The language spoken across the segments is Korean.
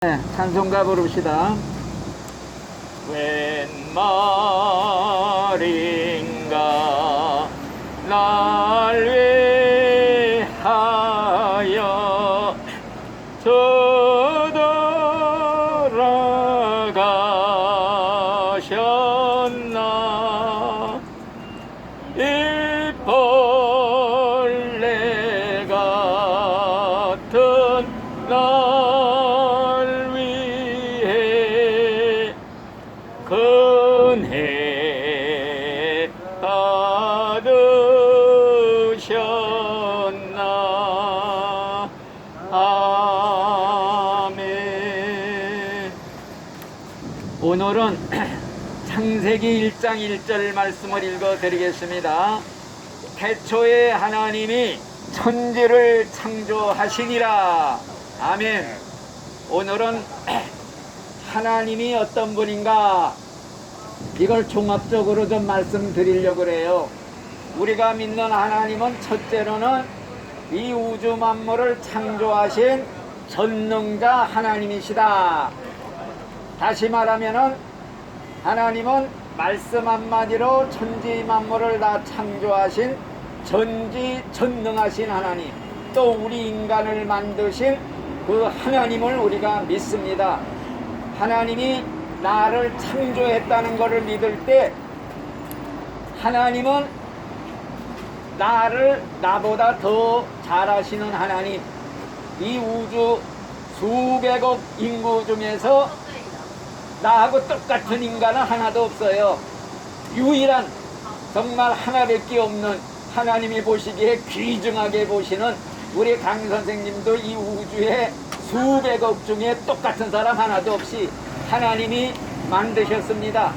네, 찬송가 부릅시다. 웬 말인가 날 위하여 저돌아가셨나. 이 벌레 같은 날 위해 은혜 받으셨나. 아멘. 오늘은 창세기 1장 1절 말씀을 읽어 드리겠습니다. 태초에 하나님이 천지를 창조하시니라. 아멘. 오늘은 하나님이 어떤 분인가, 이걸 종합적으로 좀 말씀드리려고 그래요. 우리가 믿는 하나님은 첫째로는 이 우주 만물을 창조하신 전능자 하나님이시다. 다시 말하면은 하나님은 말씀 한마디로 천지 만물을 다 창조하신 전지전능하신 하나님, 또 우리 인간을 만드신 그 하나님을 우리가 믿습니다. 하나님이 나를 창조했다는 것을 믿을 때 하나님은 나보다 더 잘하시는 하나님, 이 우주 수백억 인구 중에서 나하고 똑같은 인간은 하나도 없어요. 유일한, 정말 하나밖에 없는, 하나님이 보시기에 귀중하게 보시는 우리 강 선생님도 이 우주에 수백억 중에 똑같은 사람 하나도 없이 하나님이 만드셨습니다.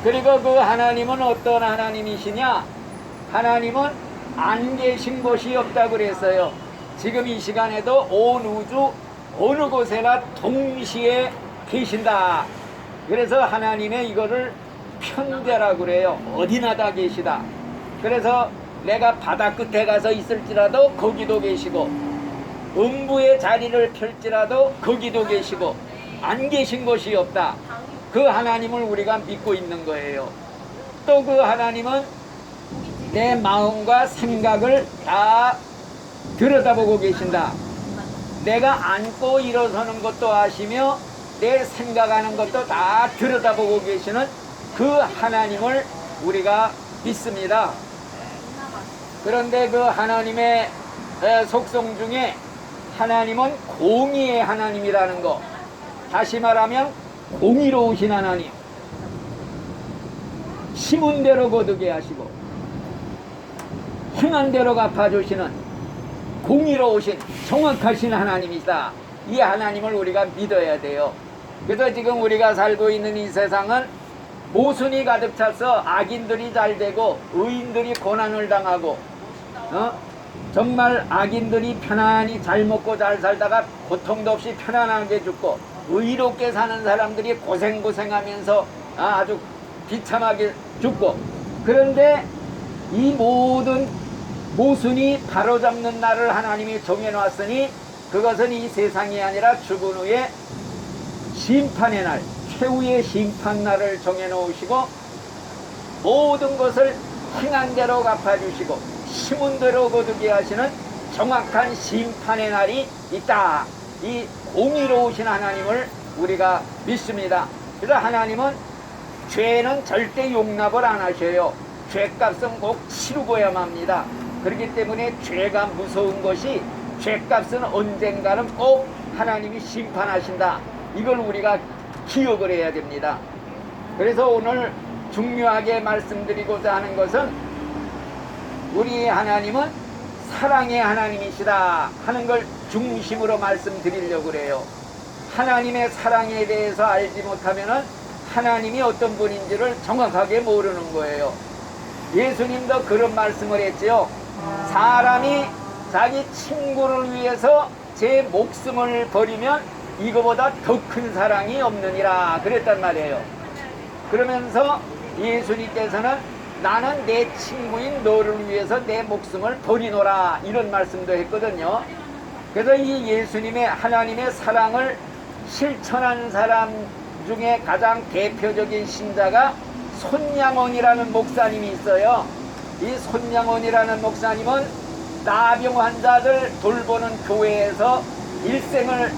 그리고 그 하나님은 어떤 하나님이시냐? 하나님은 안 계신 곳이 없다고 그랬어요. 지금 이 시간에도 온 우주 어느 곳에나 동시에 계신다. 그래서 하나님의 이거를 편대라고 그래요. 어디나 다 계시다. 그래서 내가 바다 끝에 가서 있을지라도 거기도 계시고, 음부의 자리를 펼지라도 거기도 계시고, 안 계신 곳이 없다. 그 하나님을 우리가 믿고 있는 거예요. 또 그 하나님은 내 마음과 생각을 다 들여다보고 계신다. 내가 앉고 일어서는 것도 아시며 내 생각하는 것도 다 들여다보고 계시는 그 하나님을 우리가 믿습니다. 그런데 그 하나님의 속성 중에 하나님은 공의의 하나님이라는 거, 다시 말하면 공의로우신 하나님, 심은 대로 거두게 하시고 행한 대로 갚아주시는 공의로우신 정확하신 하나님이다. 이 하나님을 우리가 믿어야 돼요. 그래서 지금 우리가 살고 있는 이 세상은 모순이 가득 차서 악인들이 잘 되고 의인들이 고난을 당하고, 정말 악인들이 편안히 잘 먹고 잘 살다가 고통도 없이 편안하게 죽고, 의롭게 사는 사람들이 고생하면서 아주 비참하게 죽고, 그런데 이 모든 모순이 바로잡는 날을 하나님이 정해놨으니 그것은 이 세상이 아니라 죽은 후에 심판의 날, 최후의 심판날을 정해놓으시고 모든 것을 행한 대로 갚아주시고 심은 대로 거두게 하시는 정확한 심판의 날이 있다. 이 공의로우신 하나님을 우리가 믿습니다. 그래서 하나님은 죄는 절대 용납을 안 하셔요. 죄값은 꼭 치르고야만 합니다. 그렇기 때문에 죄가 무서운 것이, 죄값은 언젠가는 꼭 하나님이 심판하신다. 이걸 우리가 기억을 해야 됩니다. 그래서 오늘 중요하게 말씀드리고자 하는 것은 우리 하나님은 사랑의 하나님이시다 하는 걸 중심으로 말씀드리려고 그래요. 하나님의 사랑에 대해서 알지 못하면은 하나님이 어떤 분인지를 정확하게 모르는 거예요. 예수님도 그런 말씀을 했지요. 사람이 자기 친구를 위해서 제 목숨을 버리면 이거보다 더 큰 사랑이 없느니라 그랬단 말이에요. 그러면서 예수님께서는 나는 내 친구인 너를 위해서 내 목숨을 버리노라 이런 말씀도 했거든요. 그래서 이 예수님의 하나님의 사랑을 실천한 사람 중에 가장 대표적인 신자가 손양원이라는 목사님이 있어요. 이 손양원이라는 목사님은 나병 환자들 돌보는 교회에서 일생을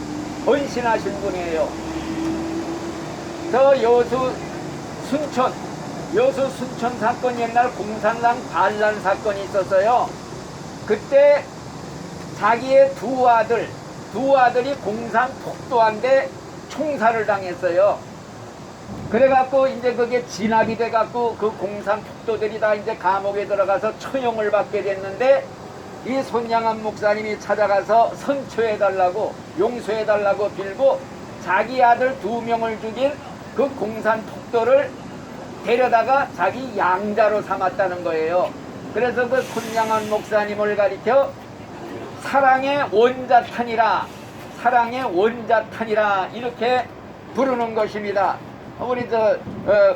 헌신하신 분이에요. 저 여수 순천 사건, 옛날 공산당 반란 사건이 있었어요. 그때 자기의 두 아들이 공산 폭도한테 총살을 당했어요. 그래갖고 이제 그게 진압이 돼갖고 그 공산 폭도들이 다 이제 감옥에 들어가서 처형을 받게 됐는데, 이 손양원 목사님이 찾아가서 선처해달라고, 용서해달라고 빌고 자기 아들 2명을 죽인 그 공산 폭도를 데려다가 자기 양자로 삼았다는 거예요. 그래서 그 손양원 목사님을 가리켜 사랑의 원자탄이라, 사랑의 원자탄이라 이렇게 부르는 것입니다. 우리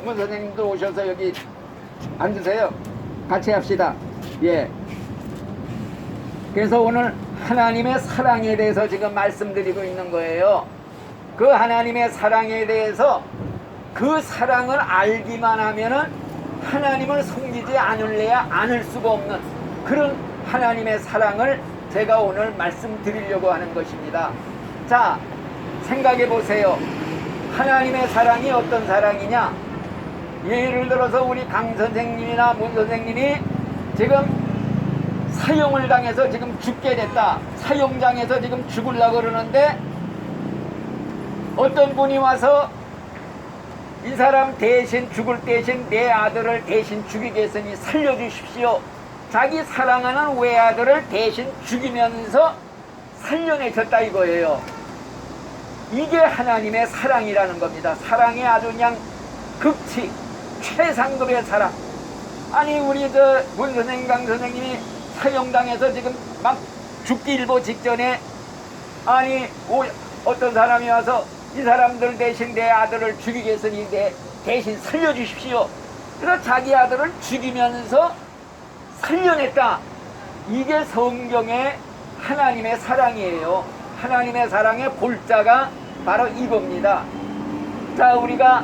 문 선생님도 오셔서 여기 앉으세요. 같이 합시다. 예. 그래서 오늘 하나님의 사랑에 대해서 지금 말씀드리고 있는 거예요. 그 하나님의 사랑에 대해서, 그 사랑을 알기만 하면은 하나님을 섬기지 않을 수가 없는 그런 하나님의 사랑을 제가 오늘 말씀드리려고 하는 것입니다. 자, 생각해 보세요. 하나님의 사랑이 어떤 사랑이냐? 예를 들어서 우리 강 선생님이나 문 선생님이 지금 사형을 당해서 지금 죽게 됐다. 사형장에서 지금 죽으려고 그러는데 어떤 분이 와서 이 사람 대신, 죽을 대신 내 아들을 대신 죽이겠으니 살려주십시오. 자기 사랑하는 외아들을 대신 죽이면서 살려내셨다 이거예요. 이게 하나님의 사랑이라는 겁니다. 사랑의 아주 그냥 극치, 최상급의 사랑. 아니 우리 문 선생님, 강 선생님이 사형당해서 지금 막 죽기 일보 직전에 아니 어떤 사람이 와서 이 사람들 대신 내 아들을 죽이겠으니 대신 살려주십시오. 그래서 자기 아들을 죽이면서 살려냈다. 이게 성경의 하나님의 사랑이에요. 하나님의 사랑의 골자가 바로 이겁니다. 자, 우리가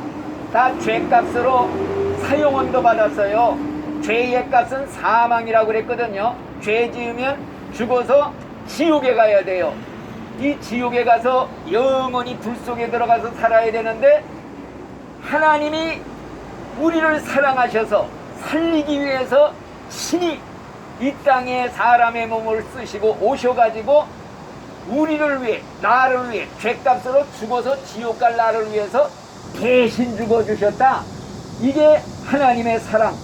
다 죄값으로 사형원도 받았어요. 죄의 값은 사망이라고 그랬거든요. 죄 지으면 죽어서 지옥에 가야 돼요. 이 지옥에 가서 영원히 불 속에 들어가서 살아야 되는데, 하나님이 우리를 사랑하셔서 살리기 위해서 신이 이 땅에 사람의 몸을 쓰시고 오셔가지고 우리를 위해, 나를 위해 죄값으로 죽어서 지옥 갈 나를 위해서 대신 죽어주셨다. 이게 하나님의 사랑.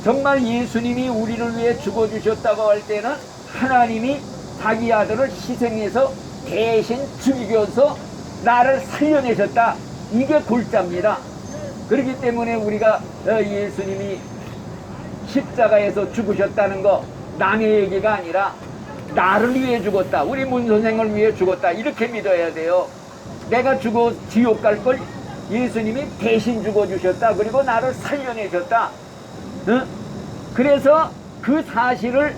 정말 예수님이 우리를 위해 죽어주셨다고 할 때는 하나님이 자기 아들을 희생해서 대신 죽이셔서 나를 살려내셨다. 이게 골자입니다. 그렇기 때문에 우리가 예수님이 십자가에서 죽으셨다는 거 남의 얘기가 아니라 나를 위해 죽었다, 우리 문 선생을 위해 죽었다, 이렇게 믿어야 돼요. 내가 죽어 지옥 갈 걸 예수님이 대신 죽어주셨다. 그리고 나를 살려내셨다. 응? 그래서 그 사실을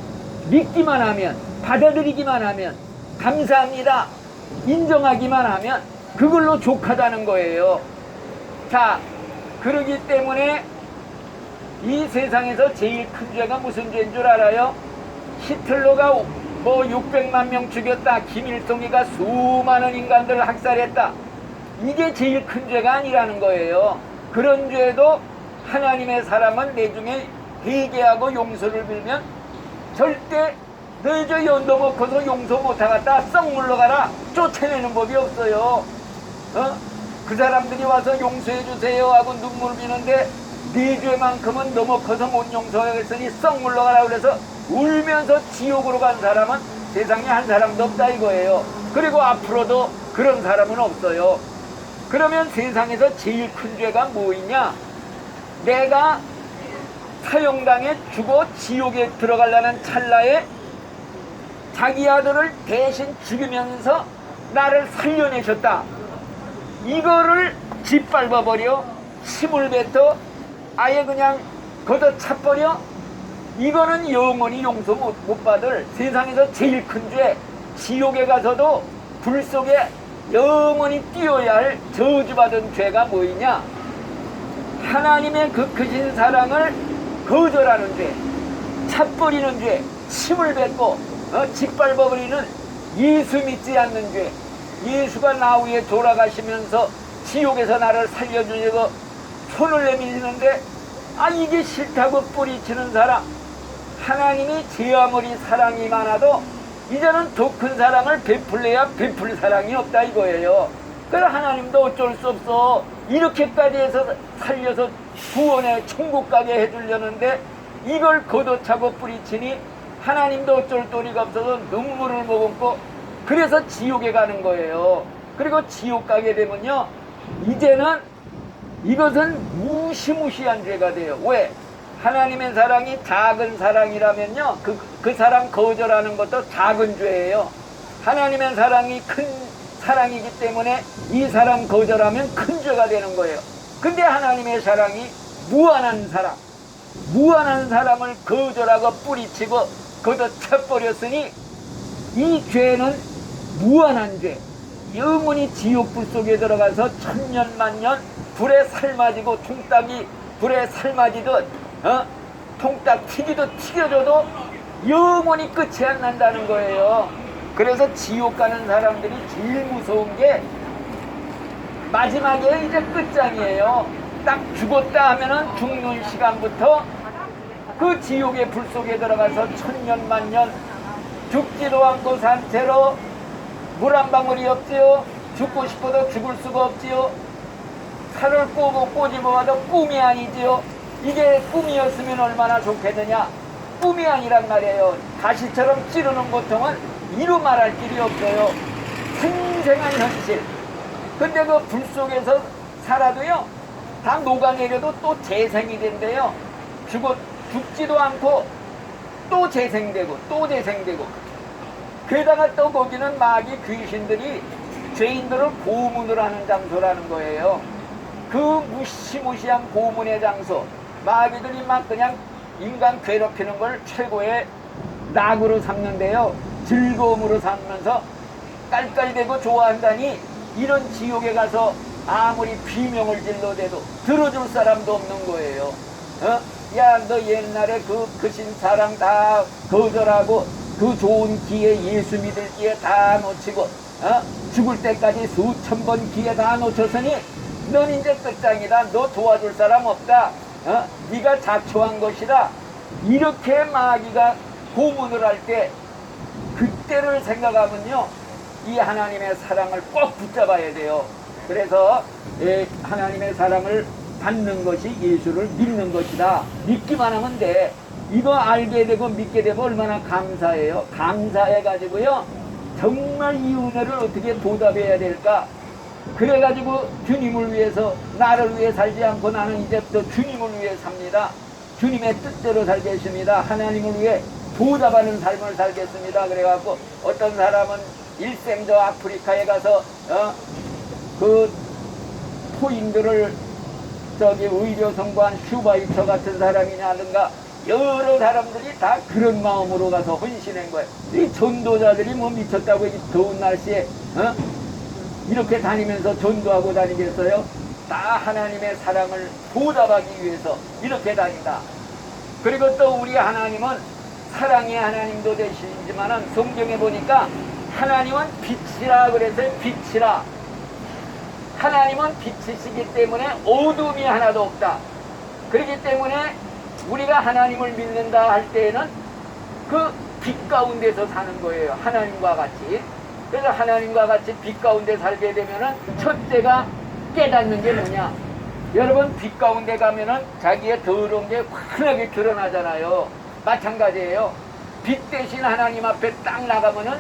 믿기만 하면, 받아들이기만 하면, 감사합니다, 인정하기만 하면 그걸로 족하다는 거예요. 자, 그러기 때문에 이 세상에서 제일 큰 죄가 무슨 죄인 줄 알아요? 히틀러가 600만 명 죽였다. 김일성이가 수많은 인간들을 학살했다. 이게 제일 큰 죄가 아니라는 거예요. 그런 죄도 하나님의 사람은 내 중에 회개하고 용서를 빌면 절대 너 저 연도 먹고서 용서 못하겠다, 썩 물러가라, 쫓아내는 법이 없어요. 그 사람들이 와서 용서해 주세요 하고 눈물 비는데 네 죄만큼은 너무 커서 못 용서하겠으니 썩 물러가라 그래서 울면서 지옥으로 간 사람은 세상에 한 사람도 없다 이거예요. 그리고 앞으로도 그런 사람은 없어요. 그러면 세상에서 제일 큰 죄가 뭐이냐? 내가 사형당에 죽어 지옥에 들어가려는 찰나에 자기 아들을 대신 죽이면서 나를 살려내셨다. 이거를 짓밟아버려, 침을 뱉어 아예 그냥 걷어차버려. 이거는 영원히 용서 못 받을 세상에서 제일 큰 죄. 지옥에 가서도 불 속에 영원히 띄어야 할 저주받은 죄가 뭐이냐? 하나님의 그 크신 사랑을 거절하는 죄, 차버리는 죄, 침을 뱉고 짓밟아버리는 예수 믿지 않는 죄. 예수가 나 위에 돌아가시면서 지옥에서 나를 살려주려고 손을 내밀는데 이게 싫다고 뿌리치는 사람. 하나님이 제 아무리 사랑이 많아도 이제는 더 큰 사랑을 베풀래야 베풀 사랑이 없다 이거예요. 그래서 하나님도 어쩔 수 없어 이렇게까지 해서 살려서 구원에 천국 가게 해주려는데 이걸 걷어차고 뿌리치니 하나님도 어쩔 도리가 없어서 눈물을 머금고 그래서 지옥에 가는 거예요. 그리고 지옥 가게 되면요, 이제는 이것은 무시무시한 죄가 돼요. 왜? 하나님의 사랑이 작은 사랑이라면요, 그 사랑 거절하는 것도 작은 죄예요. 하나님의 사랑이 큰 사랑이기 때문에 이 사랑 거절하면 큰 죄가 되는 거예요. 근데 하나님의 사랑이 무한한 사랑, 무한한 사랑을 거절하고 뿌리치고 걷어차버렸으니 이 죄는 무한한 죄, 영원히 지옥불 속에 들어가서 천년 만년 불에 삶아지고 통닭이 불에 삶아지듯 통닭 튀기도 튀겨져도 영원히 끝이 안 난다는 거예요. 그래서 지옥 가는 사람들이 제일 무서운 게 마지막에 이제 끝장이에요. 딱 죽었다 하면은 죽는 시간부터 그 지옥의 불 속에 들어가서 천년 만년 죽지도 않고 산 채로 물 한 방울이 없지요. 죽고 싶어도 죽을 수가 없지요. 칼을 꼬집어봐도 꿈이 아니지요. 이게 꿈이었으면 얼마나 좋겠느냐. 꿈이 아니란 말이에요. 가시처럼 찌르는 고통은 이루 말할 길이 없어요. 생생한 현실. 근데 그 불 속에서 살아도요, 다 녹아내려도 또 재생이 된대요. 죽지도 않고 또 재생되고 또 재생되고. 게다가 또 거기는 마귀 귀신들이 죄인들을 고문을 하는 장소라는 거예요. 그 무시무시한 고문의 장소, 마귀들이 막 그냥 인간 괴롭히는 걸 최고의 낙으로 삼는데요, 즐거움으로 삼면서 깔깔대고 좋아한다니 이런 지옥에 가서 아무리 비명을 질러대도 들어줄 사람도 없는 거예요. 야, 너 옛날에 그 크신 사랑 다 거절하고 그 좋은 기회, 예수 믿을 기회 다 놓치고 죽을 때까지 수천 번 기회 다 놓쳤으니 넌 이제 끝장이다. 너 도와줄 사람 없다. 네가 자초한 것이다. 이렇게 마귀가 고문을 할 때 그때를 생각하면요, 이 하나님의 사랑을 꼭 붙잡아야 돼요. 그래서 하나님의 사랑을 받는 것이 예수를 믿는 것이다. 믿기만 하면 돼. 이거 알게 되고 믿게 되면 얼마나 감사해요. 감사해가지고요, 정말 이 은혜를 어떻게 보답해야 될까. 그래가지고 주님을 위해서, 나를 위해 살지 않고 나는 이제부터 주님을 위해 삽니다. 주님의 뜻대로 살겠습니다. 하나님을 위해 보답하는 삶을 살겠습니다. 그래갖고 어떤 사람은 일생 저 아프리카에 가서 그 포인들을 저기 의료 선고한 슈바이처 같은 사람이냐든가 여러 사람들이 다 그런 마음으로 가서 헌신한 거예요. 이 전도자들이 뭐 미쳤다고 이 더운 날씨에 이렇게 다니면서 전도하고 다니겠어요? 다 하나님의 사랑을 보답하기 위해서 이렇게 다닌다. 그리고 또 우리 하나님은 사랑의 하나님도 되시지만은 성경에 보니까 하나님은 빛이라 그래서 빛이라. 하나님은 빛이시기 때문에 어둠이 하나도 없다. 그렇기 때문에 우리가 하나님을 믿는다 할 때에는 그 빛 가운데서 사는 거예요. 하나님과 같이. 그래서 하나님과 같이 빛 가운데 살게 되면은 첫째가 깨닫는 게 뭐냐. 여러분, 빛 가운데 가면은 자기의 더러운 게 환하게 드러나잖아요. 마찬가지예요. 빛 대신 하나님 앞에 딱 나가면은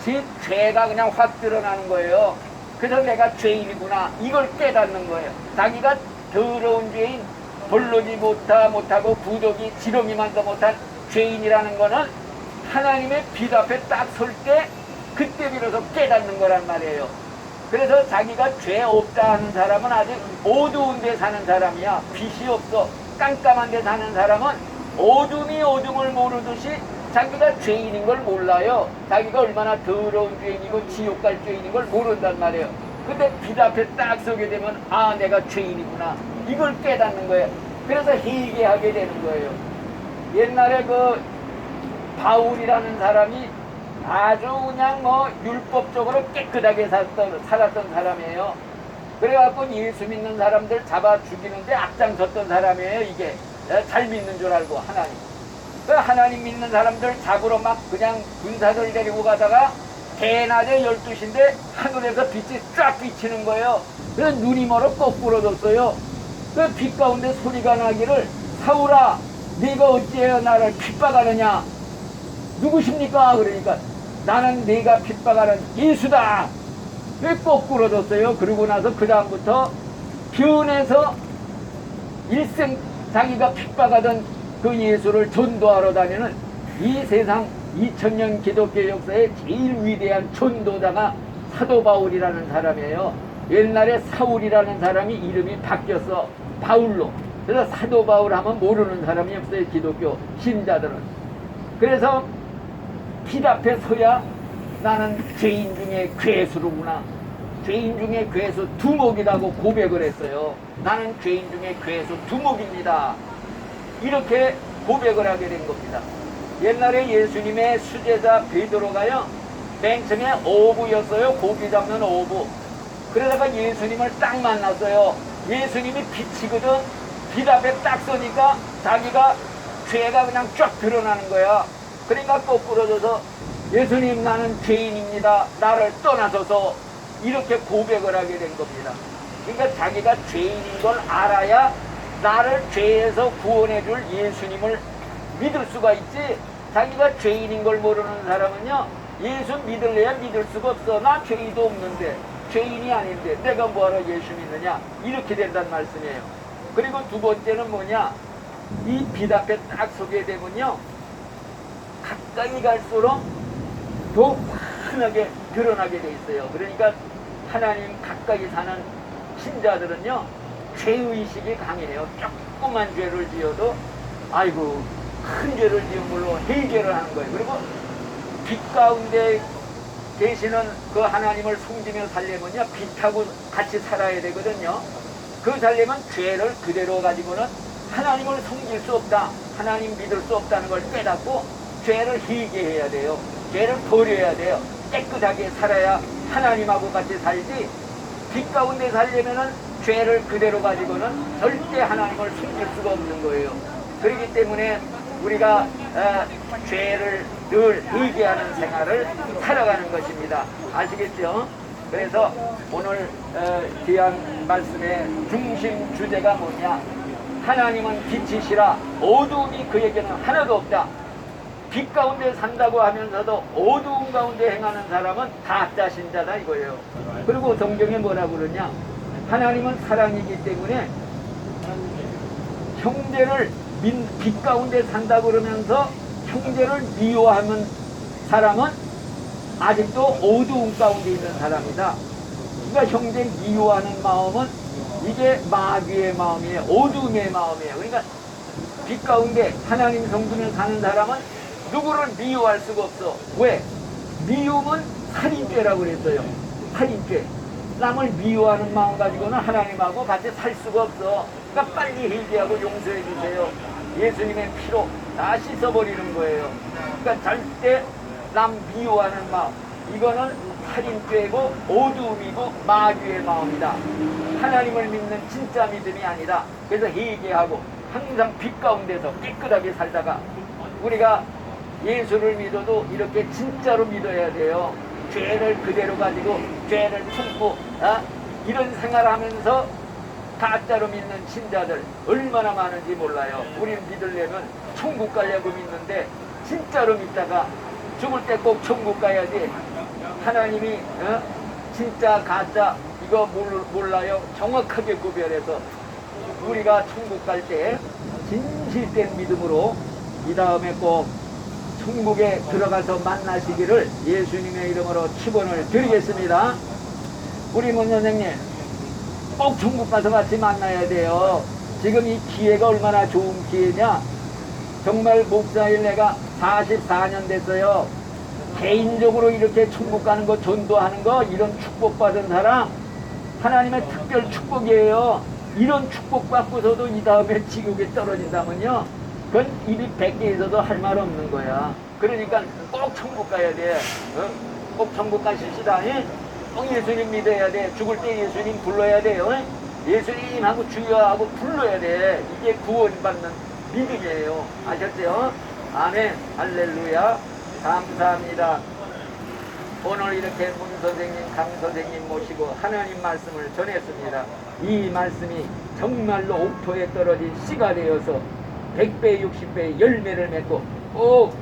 제 죄가 그냥 확 드러나는 거예요. 그래서 내가 죄인이구나, 이걸 깨닫는 거예요. 자기가 더러운 죄인, 볼로지 못하고 부족이 지렁이만도 못한 죄인이라는 거는 하나님의 빛 앞에 딱 설 때 그때 비로소 깨닫는 거란 말이에요. 그래서 자기가 죄 없다 하는 사람은 아직 어두운 데 사는 사람이야. 빛이 없어 깜깜한 데 사는 사람은 어둠이 어둠을 모르듯이 자기가 죄인인 걸 몰라요. 자기가 얼마나 더러운 죄인이고 지옥 갈 죄인인 걸 모른단 말이에요. 근데 빛 앞에 딱 서게 되면 아 내가 죄인이구나 이걸 깨닫는 거예요. 그래서 회개하게 되는 거예요. 옛날에 그 바울이라는 사람이 아주 그냥 뭐 율법적으로 깨끗하게 살았던 사람이에요. 그래갖고 예수 믿는 사람들 잡아 죽이는데 앞장섰던 사람이에요. 이게 잘 믿는 줄 알고 하나님. 그 하나님 믿는 사람들 잡으러 막 그냥 군사들 데리고 가다가 대낮에 12시인데 하늘에서 빛이 쫙 비치는 거예요. 그래서 눈이 멀어 거꾸로 뒀어요. 그 빛 가운데 소리가 나기를 사울아 네가 어찌하여 나를 핍박하느냐. 누구십니까? 그러니까 나는 네가 핍박하는 예수다. 왜 거꾸로 뒀어요? 그러고 나서 그 다음부터 변해서 일생 자기가 핍박하던 그 예수를 전도하러 다니는 이 세상 2000년 기독교 역사의 제일 위대한 전도자가 사도 바울이라는 사람이에요. 옛날에 사울이라는 사람이 이름이 바뀌었어. 바울로. 그래서 사도 바울 하면 모르는 사람이 없어요. 기독교 신자들은. 그래서 빛 앞에 서야 나는 죄인 중에 괴수로구나. 죄인 중에 괴수 두목이라고 고백을 했어요. 나는 죄인 중에 괴수 두목입니다. 이렇게 고백을 하게 된 겁니다. 옛날에 예수님의 수제자 베드로가요 맨 처음에 어부였어요. 고기 잡는 어부. 그러다가 예수님을 딱 만났어요. 예수님이 빛이거든. 빛 앞에 딱 서니까 자기가 죄가 그냥 쫙 드러나는 거야. 그러니까 거꾸로 져서 예수님 나는 죄인입니다. 나를 떠나소서. 이렇게 고백을 하게 된 겁니다. 그러니까 자기가 죄인인 걸 알아야 나를 죄에서 구원해 줄 예수님을 믿을 수가 있지. 자기가 죄인인 걸 모르는 사람은요 예수 믿을래야 믿을 수가 없어. 나 죄의도 없는데 죄인이 아닌데 내가 뭐하러 예수 믿느냐 이렇게 된다는 말씀이에요. 그리고 두 번째는 뭐냐, 이 빛 앞에 딱 서게 되면요 가까이 갈수록 더 환하게 드러나게 돼 있어요. 그러니까 하나님 가까이 사는 신자들은요 죄의식이 강해요. 조그만 죄를 지어도 아이고 큰 죄를 지은 걸로 해결을 하는 거예요. 그리고 빛 가운데 계시는 그 하나님을 섬기며 살려면요 빛하고 같이 살아야 되거든요. 그 살려면 죄를 그대로 가지고는 하나님을 섬길 수 없다, 하나님 믿을 수 없다는 걸 깨닫고 죄를 회개해야 돼요. 죄를 버려야 돼요. 깨끗하게 살아야 하나님하고 같이 살지, 빛 가운데 살려면은 죄를 그대로 가지고는 절대 하나님을 숨길 수가 없는 거예요. 그렇기 때문에 우리가 죄를 늘 회개하는 생활을 살아가는 것입니다. 아시겠죠? 그래서 오늘 귀한 말씀의 중심 주제가 뭐냐, 하나님은 빛이시라 어두움이 그에게는 하나도 없다. 빛 가운데 산다고 하면서도 어두움 가운데 행하는 사람은 가짜 신자다 이거예요. 그리고 성경에 뭐라고 그러냐, 하나님은 사랑이기 때문에 형제를 빛 가운데 산다 그러면서 형제를 미워하는 사람은 아직도 어두움 가운데 있는 사람이다. 그러니까 형제 미워하는 마음은 이게 마귀의 마음이에요. 어두움의 마음이에요. 그러니까 빛 가운데 하나님 성품을 사는 사람은 누구를 미워할 수가 없어. 왜? 미움은 살인죄라고 그랬어요. 살인죄. 남을 미워하는 마음 가지고는 하나님하고 같이 살 수가 없어. 그러니까 빨리 회개하고 용서해 주세요. 예수님의 피로 다 씻어버리는 거예요. 그러니까 절대 남 미워하는 마음, 이거는 살인죄고 어두움이고 마귀의 마음이다. 하나님을 믿는 진짜 믿음이 아니다. 그래서 회개하고 항상 빛 가운데서 깨끗하게 살다가 우리가 예수를 믿어도 이렇게 진짜로 믿어야 돼요. 죄를 그대로 가지고 죄를 품고 이런 생활하면서 가짜로 믿는 신자들 얼마나 많은지 몰라요. 우리는 믿으려면 천국 가려고 믿는데 진짜로 믿다가 죽을 때 꼭 천국 가야지. 하나님이 진짜 가짜 이거 몰라요. 정확하게 구별해서 우리가 천국 갈 때 진실된 믿음으로 이 다음에 꼭 천국에 들어가서 만나시기를 예수님의 이름으로 축원을 드리겠습니다. 우리 문 선생님 꼭 천국 가서 같이 만나야 돼요. 지금 이 기회가 얼마나 좋은 기회냐. 정말 목사일 내가 44년 됐어요. 개인적으로 이렇게 천국 가는 거, 전도하는 거, 이런 축복받은 사람, 하나님의 특별 축복이에요. 이런 축복 받고서도 이 다음에 지옥에 떨어진다면요, 그건 입이 100개에서도 할 말 없는 거야. 그러니까 꼭 천국 가야 돼. 어? 꼭 천국 가십시다. 예? 꼭 예수님 믿어야 돼. 죽을 때 예수님 불러야 돼요. 예수님하고 주여하고 불러야 돼. 이게 구원받는 믿음이에요. 아셨죠? 아멘. 할렐루야. 감사합니다. 오늘 이렇게 문 선생님, 강 선생님 모시고 하나님 말씀을 전했습니다. 이 말씀이 정말로 옥토에 떨어진 씨가 되어서 100배, 60배 열매를 맺고 꼭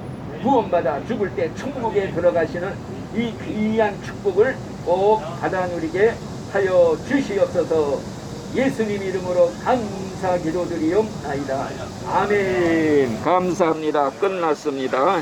구원받아 죽을 때 천국에 들어가시는 이 귀한 축복을 꼭 받아 누리게 하여 주시옵소서. 예수님 이름으로 감사 기도드리옵나이다. 아멘. 감사합니다. 끝났습니다.